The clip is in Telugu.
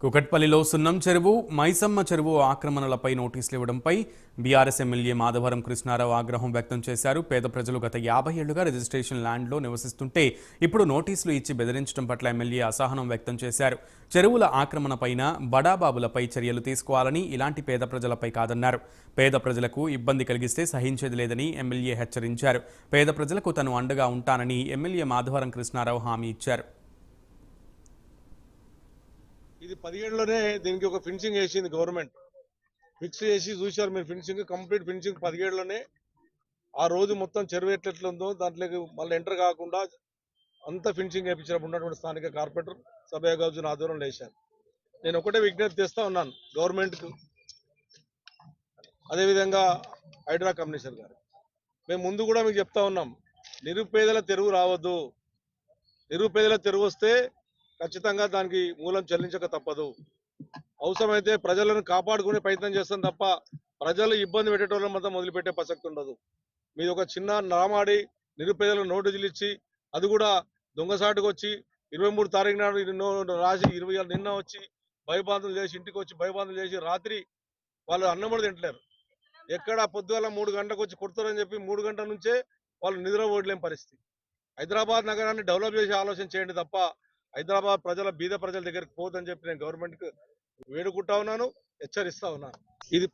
కుకట్పల్లిలో సున్నం చెరువు, మైసమ్మ చెరువు ఆక్రమణలపై నోటీసులు ఇవ్వడంపై బీఆర్ఎస్ ఎమ్మెల్యే మాధవరం కృష్ణారావు ఆగ్రహం వ్యక్తం చేశారు. పేద ప్రజలు గత 50 ఏళ్లుగా రిజిస్ట్రేషన్ ల్యాండ్లో నివసిస్తుంటే ఇప్పుడు నోటీసులు ఇచ్చి బెదిరించడం పట్ల ఎమ్మెల్యే అసహనం వ్యక్తం చేశారు. చెరువుల ఆక్రమణపైన బడాబాబులపై చర్యలు తీసుకోవాలని, ఇలాంటి పేద ప్రజలపై కాదన్నారు. పేద ప్రజలకు ఇబ్బంది కలిగిస్తే సహించేది లేదని ఎమ్మెల్యే హెచ్చరించారు. పేద ప్రజలకు తను అండగా ఉంటానని ఎమ్మెల్యే మాధవరం కృష్ణారావు హామీ ఇచ్చారు. ఇది 17లోనే దీనికి ఒక ఫినిషింగ్ వేసింది గవర్నమెంట్. ఫిక్స్ చేసి చూశారు మీరు, ఫినిషింగ్ కంప్లీట్ ఫినిషింగ్ 17లోనే. ఆ రోజు మొత్తం చెరువు ఎట్లెట్లుందో దాంట్లోకి మళ్ళీ ఎంటర్ కాకుండా అంతా ఫినిషింగ్ వేయించినప్పుడు ఉన్నటువంటి స్థానిక కార్పొరేటర్ సభ్య గౌజున్ ఆధ్వర్యంలో వేశారు. నేను ఒకటే విజ్ఞప్తి చేస్తా ఉన్నాను గవర్నమెంట్కు, అదేవిధంగా హైడ్రా కమిషనర్ గారు. మేము ముందు కూడా మీకు చెప్తా ఉన్నాం, నిరుపేదల తెరువు రావద్దు. నిరుపేదల తెరువు వస్తే ఖచ్చితంగా దానికి మూలం చెల్లించక తప్పదు. అవసరమైతే ప్రజలను కాపాడుకునే ప్రయత్నం చేస్తాం తప్ప ప్రజలు ఇబ్బంది పెట్టేటోళ్ళని మాత్రం వదిలిపెట్టే ప్రసక్తి ఉండదు. మీరు ఒక చిన్న నామాడి నిరుపేదలకు నోటీసులు ఇచ్చి, అది కూడా దొంగసాటుకు వచ్చి 23 తారీఖు నాడు రాసి 20 నిన్న వచ్చి భయబాంధులు చేసి, ఇంటికి వచ్చి భయబాంధులు చేసి రాత్రి వాళ్ళు అన్నం కూడా తింటలేరు. ఎక్కడ పొద్దుగల 3 గంటలకు వచ్చి కొడతారని చెప్పి 3 గంటల నుంచే వాళ్ళు నిద్ర ఓడలేని పరిస్థితి. హైదరాబాద్ నగరాన్ని డెవలప్ చేసి ఆలోచన చేయండి తప్ప హైదరాబాద్ ప్రజల బీద ప్రజల దగ్గరికి పోదని చెప్పి నేను గవర్నమెంట్కి వేడుకుంటా ఉన్నాను, హెచ్చరిస్తా ఉన్నాను. ఇది